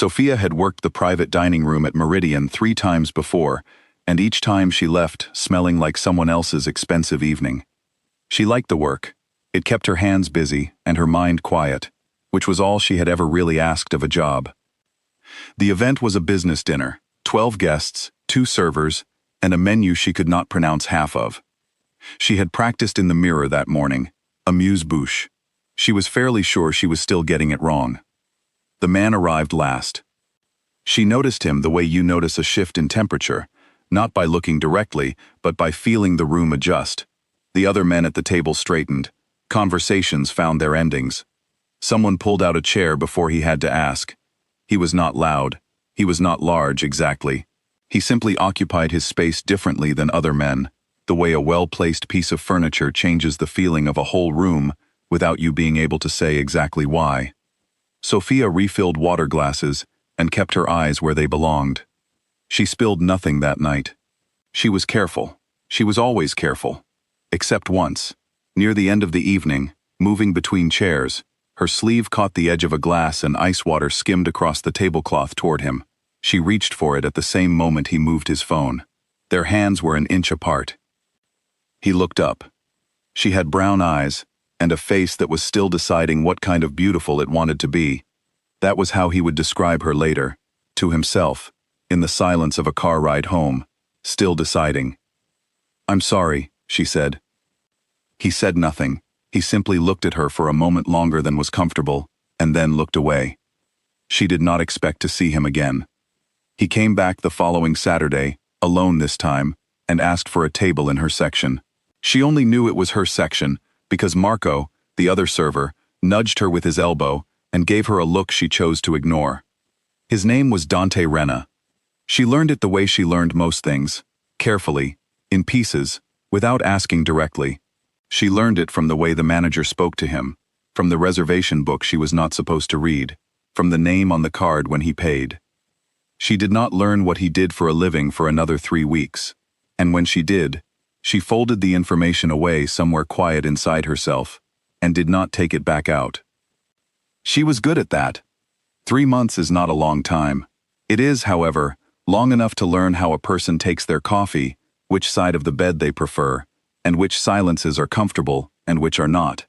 Sofia had worked the private dining room at Meridian 3 times before, and each time she left smelling like someone else's expensive evening. She liked the work. It kept her hands busy and her mind quiet, which was all she had ever really asked of a job. The event was a business dinner, 12 guests, 2 servers, and a menu she could not pronounce half of. She had practiced in the mirror that morning, amuse-bouche. She was fairly sure she was still getting it wrong. The man arrived last. She noticed him the way you notice a shift in temperature, not by looking directly, but by feeling the room adjust. The other men at the table straightened. Conversations found their endings. Someone pulled out a chair before he had to ask. He was not loud. He was not large, exactly. He simply occupied his space differently than other men, the way a well-placed piece of furniture changes the feeling of a whole room without you being able to say exactly why. Sofia refilled water glasses and kept her eyes where they belonged. She spilled nothing that night. She was careful. She was always careful. Except once. Near the end of the evening, moving between chairs, her sleeve caught the edge of a glass and ice water skimmed across the tablecloth toward him. She reached for it at the same moment he moved his phone. Their hands were an inch apart. He looked up. She had brown eyes and a face that was still deciding what kind of beautiful it wanted to be. That was how he would describe her later, to himself, in the silence of a car ride home, still deciding. "I'm sorry," she said. He said nothing. He simply looked at her for a moment longer than was comfortable, and then looked away. She did not expect to see him again. He came back the following Saturday, alone this time, and asked for a table in her section. She only knew it was her section because Marco, the other server, nudged her with his elbow and gave her a look she chose to ignore. His name was Dante Renna. She learned it the way she learned most things, carefully, in pieces, without asking directly. She learned it from the way the manager spoke to him, from the reservation book she was not supposed to read, from the name on the card when he paid. She did not learn what he did for a living for another 3 weeks, and when she did, she folded the information away somewhere quiet inside herself, and did not take it back out. She was good at that. 3 months is not a long time. It is, however, long enough to learn how a person takes their coffee, which side of the bed they prefer, and which silences are comfortable and which are not.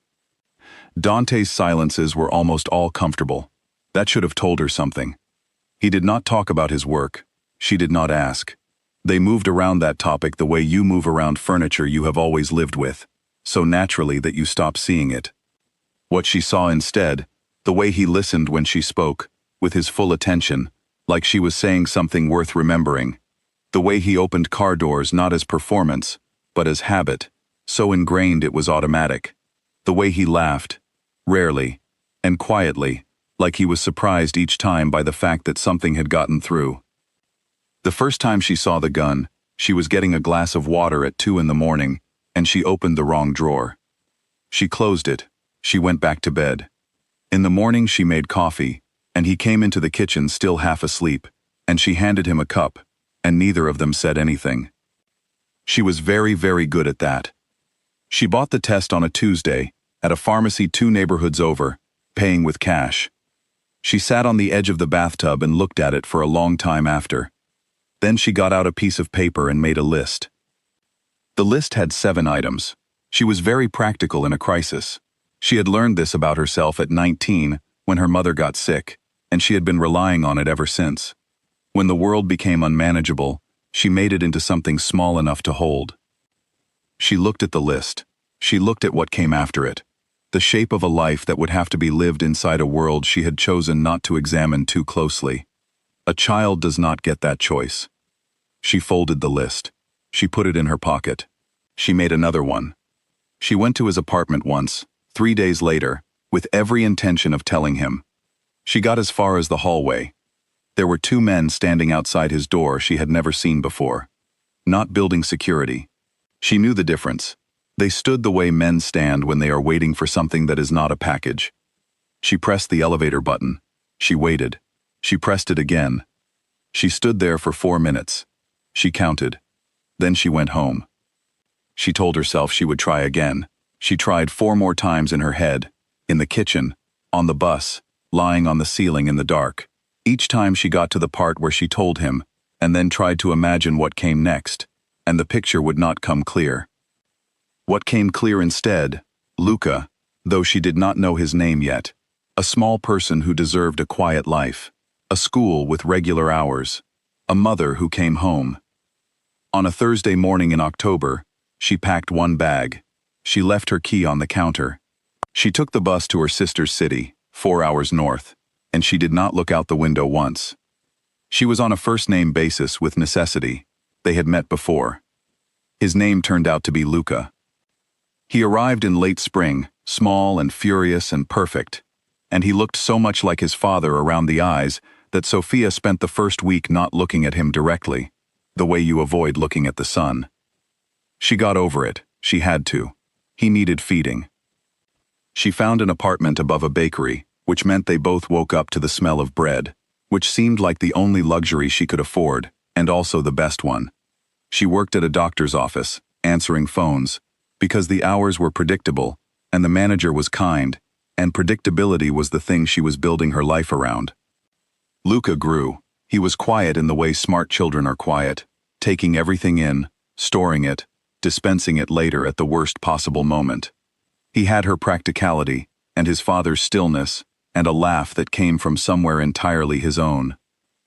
Dante's silences were almost all comfortable. That should have told her something. He did not talk about his work. She did not ask. They moved around that topic the way you move around furniture you have always lived with, so naturally that you stop seeing it. What she saw instead, the way he listened when she spoke, with his full attention, like she was saying something worth remembering. The way he opened car doors not as performance, but as habit, so ingrained it was automatic. The way he laughed, rarely, and quietly, like he was surprised each time by the fact that something had gotten through. The first time she saw the gun, she was getting a glass of water at 2 in the morning, and she opened the wrong drawer. She closed it. She went back to bed. In the morning she made coffee, and he came into the kitchen still half asleep, and she handed him a cup, and neither of them said anything. She was very, very good at that. She bought the test on a Tuesday, at a pharmacy 2 neighborhoods over, paying with cash. She sat on the edge of the bathtub and looked at it for a long time after. Then she got out a piece of paper and made a list. The list had 7 items. She was very practical in a crisis. She had learned this about herself at 19 when her mother got sick, and she had been relying on it ever since. When the world became unmanageable, she made it into something small enough to hold. She looked at the list. She looked at what came after it. The shape of a life that would have to be lived inside a world she had chosen not to examine too closely. A child does not get that choice. She folded the list. She put it in her pocket. She made another one. She went to his apartment once, 3 days later, with every intention of telling him. She got as far as the hallway. There were 2 men standing outside his door she had never seen before. Not building security. She knew the difference. They stood the way men stand when they are waiting for something that is not a package. She pressed the elevator button. She waited. She pressed it again. She stood there for 4 minutes. She counted. Then she went home. She told herself she would try again. She tried 4 more times in her head, in the kitchen, on the bus, lying on the ceiling in the dark. Each time she got to the part where she told him, and then tried to imagine what came next, and the picture would not come clear. What came clear instead? Luca, though she did not know his name yet. A small person who deserved a quiet life. A school with regular hours. A mother who came home. On a Thursday morning in October, she packed one bag. She left her key on the counter. She took the bus to her sister's city, 4 hours north, and she did not look out the window once. She was on a first-name basis with necessity. They had met before. His name turned out to be Luca. He arrived in late spring, small and furious and perfect, and he looked so much like his father around the eyes that Sofia spent the first week not looking at him directly, the way you avoid looking at the sun. She got over it. She had to. He needed feeding. She found an apartment above a bakery, which meant they both woke up to the smell of bread, which seemed like the only luxury she could afford, and also the best one. She worked at a doctor's office, answering phones, because the hours were predictable, and the manager was kind, and predictability was the thing she was building her life around. Luca grew. He was quiet in the way smart children are quiet, taking everything in, storing it, dispensing it later at the worst possible moment. He had her practicality, and his father's stillness, and a laugh that came from somewhere entirely his own.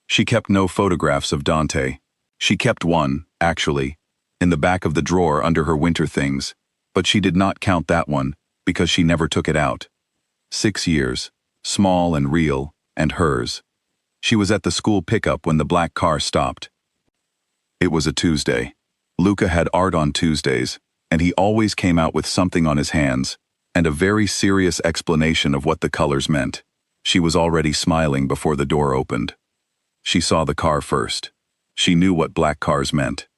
She kept no photographs of Dante. She kept one, actually, in the back of the drawer under her winter things, but she did not count that one, because she never took it out. 6 years, small and real, and hers. She was at the school pickup when the black car stopped. It was a Tuesday. Luca had art on Tuesdays, and he always came out with something on his hands, and a very serious explanation of what the colors meant. She was already smiling before the door opened. She saw the car first. She knew what black cars meant.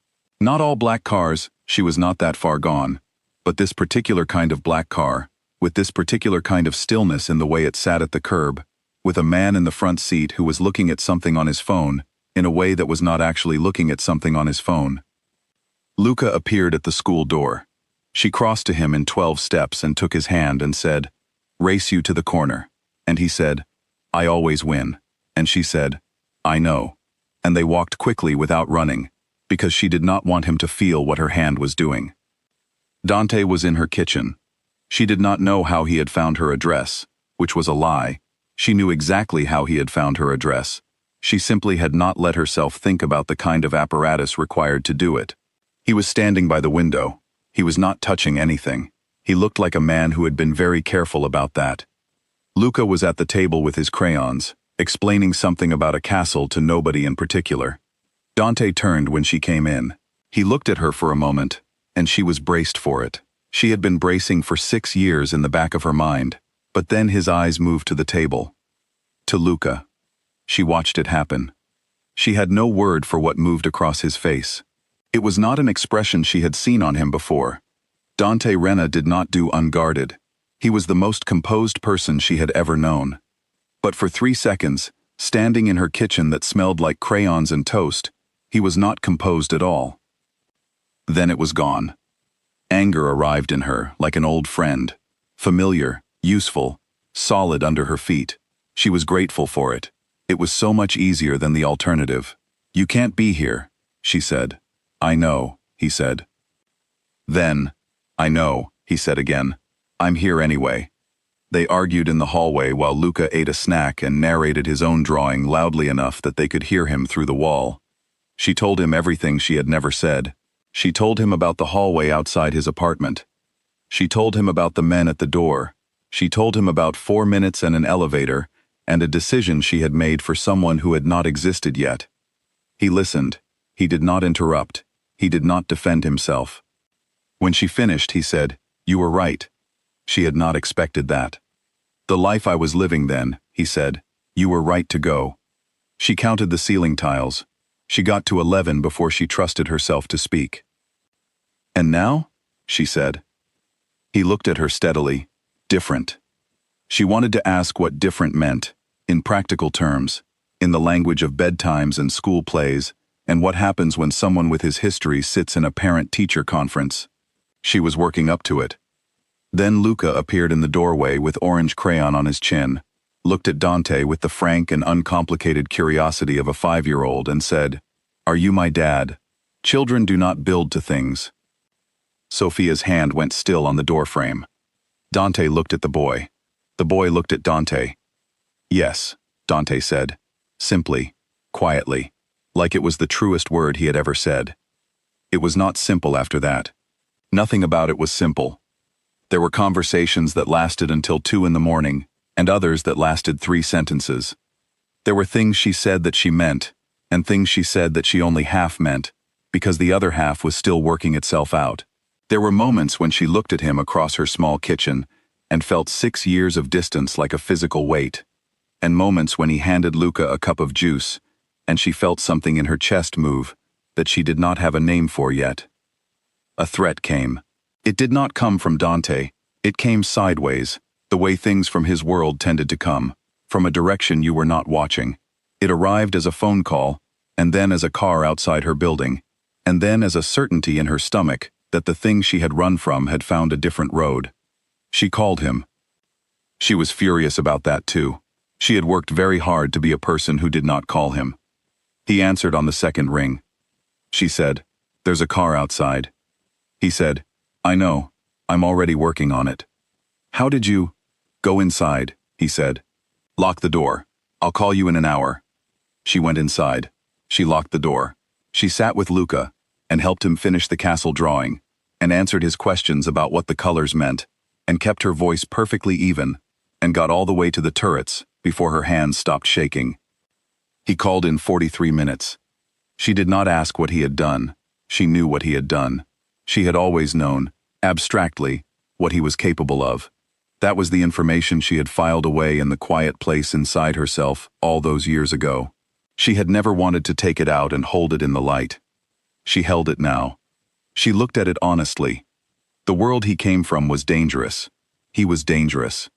Not all black cars, she was not that far gone, but this particular kind of black car, with this particular kind of stillness in the way it sat at the curb, with a man in the front seat who was looking at something on his phone, in a way that was not actually looking at something on his phone. Luca appeared at the school door. She crossed to him in 12 steps and took his hand and said, "Race you to the corner." And he said, "I always win." And she said, "I know." And they walked quickly without running, because she did not want him to feel what her hand was doing. Dante was in her kitchen. She did not know how he had found her address, which was a lie. She knew exactly how he had found her address. She simply had not let herself think about the kind of apparatus required to do it. He was standing by the window. He was not touching anything. He looked like a man who had been very careful about that. Luca was at the table with his crayons, explaining something about a castle to nobody in particular. Dante turned when she came in. He looked at her for a moment, and she was braced for it. She had been bracing for 6 years in the back of her mind, but then his eyes moved to the table. To Luca. She watched it happen. She had no word for what moved across his face. It was not an expression she had seen on him before. Dante Renna did not do unguarded. He was the most composed person she had ever known. But for 3 seconds, standing in her kitchen that smelled like crayons and toast, he was not composed at all. Then it was gone. Anger arrived in her like an old friend, familiar, useful, solid under her feet. She was grateful for it. It was so much easier than the alternative. "You can't be here," she said. "I know," he said. Then, "I know," he said again. "I'm here anyway." They argued in the hallway while Luca ate a snack and narrated his own drawing loudly enough that they could hear him through the wall. She told him everything she had never said. She told him about the hallway outside his apartment. She told him about the men at the door. She told him about 4 minutes and an elevator, and a decision she had made for someone who had not existed yet. He listened. He did not interrupt. He did not defend himself. When she finished, he said, "You were right." She had not expected that. "The life I was living then," he said, "you were right to go." She counted the ceiling tiles. She got to 11 before she trusted herself to speak. "And now?" she said. He looked at her steadily. Different. She wanted to ask what different meant, in practical terms, in the language of bedtimes and school plays, and what happens when someone with his history sits in a parent-teacher conference. She was working up to it. Then Luca appeared in the doorway with orange crayon on his chin, looked at Dante with the frank and uncomplicated curiosity of a 5-year-old and said, "Are you my dad? Children do not build to things." Sofia's hand went still on the doorframe. Dante looked at the boy. The boy looked at Dante. "Yes," Dante said, simply, quietly, like it was the truest word he had ever said. It was not simple after that. Nothing about it was simple. There were conversations that lasted until 2 in the morning, and others that lasted 3 sentences. There were things she said that she meant, and things she said that she only half meant, because the other half was still working itself out. There were moments when she looked at him across her small kitchen and felt 6 years of distance like a physical weight, and moments when he handed Luca a cup of juice, and she felt something in her chest move that she did not have a name for yet. A threat came. It did not come from Dante. It came sideways, the way things from his world tended to come, from a direction you were not watching. It arrived as a phone call, and then as a car outside her building, and then as a certainty in her stomach that the thing she had run from had found a different road. She called him. She was furious about that too. She had worked very hard to be a person who did not call him. He answered on the second ring. She said, "There's a car outside." He said, "I know. I'm already working on it." "How did you—" "Go inside," he said. "Lock the door. I'll call you in an hour." She went inside. She locked the door. She sat with Luca and helped him finish the castle drawing, and answered his questions about what the colors meant, and kept her voice perfectly even, and got all the way to the turrets before her hands stopped shaking. He called in 43 minutes. She did not ask what he had done. She knew what he had done. She had always known, abstractly, what he was capable of. That was the information she had filed away in the quiet place inside herself all those years ago. She had never wanted to take it out and hold it in the light. She held it now. She looked at it honestly. The world he came from was dangerous. He was dangerous.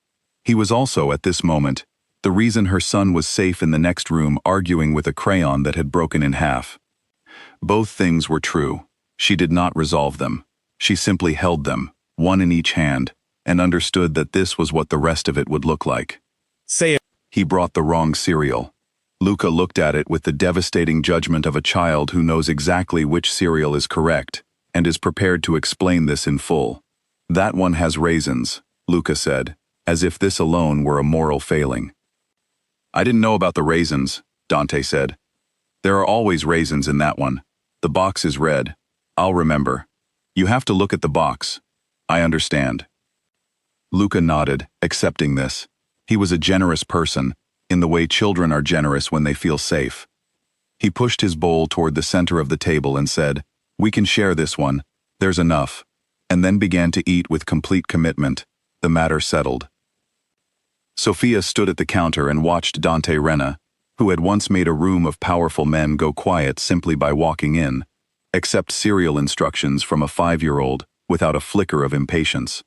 He was also, at this moment, the reason her son was safe in the next room arguing with a crayon that had broken in half. Both things were true. She did not resolve them. She simply held them, one in each hand, and understood that this was what the rest of it would look like. Say it. He brought the wrong cereal. Luca looked at it with the devastating judgment of a child who knows exactly which cereal is correct, and is prepared to explain this in full. "That one has raisins," Luca said, as if this alone were a moral failing. "I didn't know about the raisins," Dante said. "There are always raisins in that one. The box is red. I'll remember. You have to look at the box. I understand." Luca nodded, accepting this. He was a generous person, in the way children are generous when they feel safe. He pushed his bowl toward the center of the table and said, "We can share this one. There's enough," and then began to eat with complete commitment, the matter settled. Sofia stood at the counter and watched Dante Renna, who had once made a room of powerful men go quiet simply by walking in, accept cereal instructions from a 5-year-old without a flicker of impatience.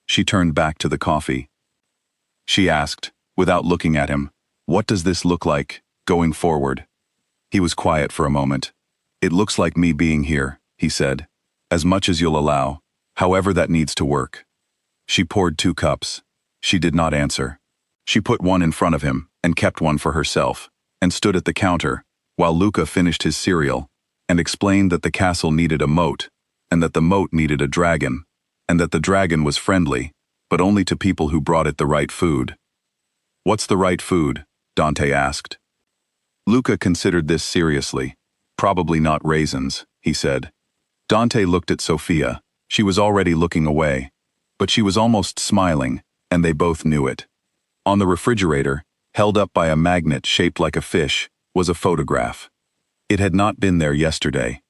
She turned back to the coffee. She asked, without looking at him, "What does this look like, going forward?" He was quiet for a moment. "It looks like me being here," he said. "As much as you'll allow, however that needs to work." She poured 2 cups. She did not answer. She put one in front of him and kept one for herself, and stood at the counter, while Luca finished his cereal, and explained that the castle needed a moat, and that the moat needed a dragon, and that the dragon was friendly, but only to people who brought it the right food. "What's the right food?" Dante asked. Luca considered this seriously. "Probably not raisins," he said. Dante looked at Sofia. She was already looking away, but she was almost smiling, and they both knew it. On the refrigerator, held up by a magnet shaped like a fish, was a photograph. It had not been there yesterday.